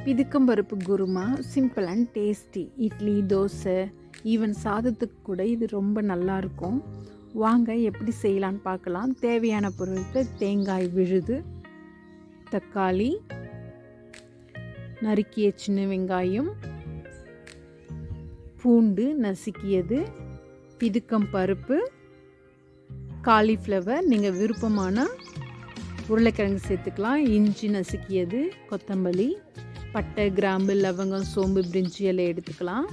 பிதுக்கம்பருப்பு kurma simple and tasty. Idli, dosa, even சாதத்துக்கு கூட இது ரொம்ப நல்லாயிருக்கும். வாங்க எப்படி செய்யலான்னு பார்க்கலாம். தேவையான பொருட்கள்: தேங்காய் விழுது, தக்காளி, நறுக்கிய சின்ன வெங்காயம், பூண்டு நசுக்கியது, பிதுக்கம் பருப்பு, காலிஃப்ளவர், நீங்கள் விருப்பமான உருளைக்கிழங்கு சேர்த்துக்கலாம், இஞ்சி நசுக்கியது, கொத்தமல்லி, பட்டை, கிராம்பு, லவங்கம், சோம்பு, பிரிஞ்சி இலை எடுத்துக்கலாம்.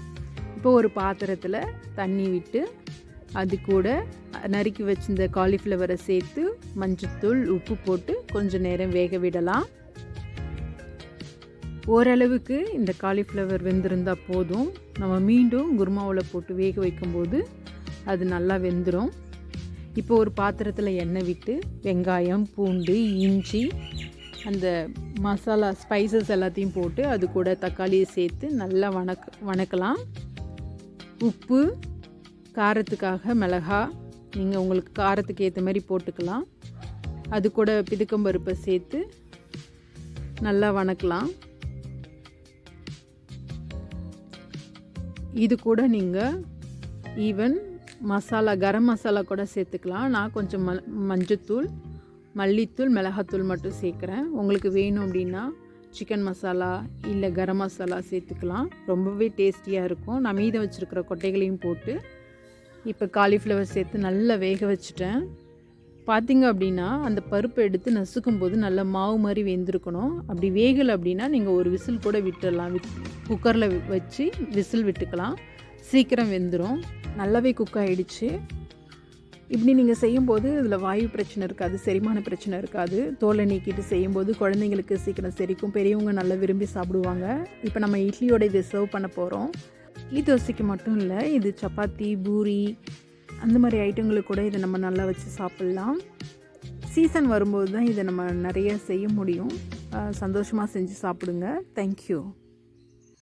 இப்போ ஒரு பாத்திரத்தில் தண்ணி விட்டு அது கூட நறுக்கி வச்சிருந்த காலிஃப்ளவரை சேர்த்து மஞ்சத்தூள், உப்பு போட்டு கொஞ்சம் நேரம் வேக விடலாம். ஓரளவுக்கு இந்த காலிஃப்ளவர் வெந்திருந்தால் போதும். நம்ம மீண்டும் குருமாவில் போட்டு வேக வைக்கும்போது அது நல்லா வெந்துடும். இப்போ ஒரு பாத்திரத்தில் எண்ணெய் விட்டு வெங்காயம், பூண்டு, இஞ்சி, அந்த மசாலா ஸ்பைசஸ் எல்லாத்தையும் போட்டு அது கூட தக்காளியை சேர்த்து நல்லா வணக்கலாம். உப்பு, காரத்துக்காக மிளகா, நீங்கள் உங்களுக்கு காரத்துக்கு ஏற்ற மாதிரி போட்டுக்கலாம். அது கூட பிதுக்கம்பருப்பை சேர்த்து நல்லா வணக்கலாம். இது கூட நீங்கள் ஈவன் மசாலா, கரம் மசாலா கூட சேர்த்துக்கலாம். நான் கொஞ்சம் மஞ்சத்தூள், மல்லித்தூள், மிளகாத்தூள் மட்டும் சேர்க்குறேன். உங்களுக்கு வேணும் அப்படின்னா சிக்கன் மசாலா இல்லை கரம் மசாலா சேர்த்துக்கலாம். ரொம்பவே டேஸ்டியாக இருக்கும். நான் மீதம் வச்சுருக்கிற கொட்டைகளையும் போட்டு இப்போ காலிஃப்ளவர் சேர்த்து நல்லா வேக வச்சுட்டேன். பார்த்திங்க அப்படின்னா அந்த பருப்பை எடுத்து நசுக்கும் போது நல்லா மாவு மாதிரி வெந்திருக்கணும். அப்படி வேகலை அப்படின்னா நீங்கள் ஒரு விசில் கூட விட்டுடலாம். குக்கரில் வச்சு விசில் விட்டுக்கலாம், சீக்கிரம் வெந்துடும். நல்லாவே குக் ஆகிடுச்சு. இப்படி நீங்கள் செய்யும்போது இதில் வாயு பிரச்சனை இருக்காது, செரிமான பிரச்சனை இருக்காது. தோலை நீக்கிட்டு செய்யும்போது குழந்தைங்களுக்கு சீக்கிரம் செரிக்கும், பெரியவங்க நல்லா விரும்பி சாப்பிடுவாங்க. இப்போ நம்ம இட்லியோட இதை சர்வ் பண்ண போகிறோம். இட்லி தோசைக்கு மட்டும் இல்லை, இது சப்பாத்தி, பூரி அந்த மாதிரி ஐட்டங்களுக்கு கூட இதை நம்ம நல்லா வச்சு சாப்பிட்லாம். சீசன் வரும்போது தான் இதை நம்ம நிறைய செய்ய முடியும். சந்தோஷமாக செஞ்சு சாப்பிடுங்க. தேங்க்யூ.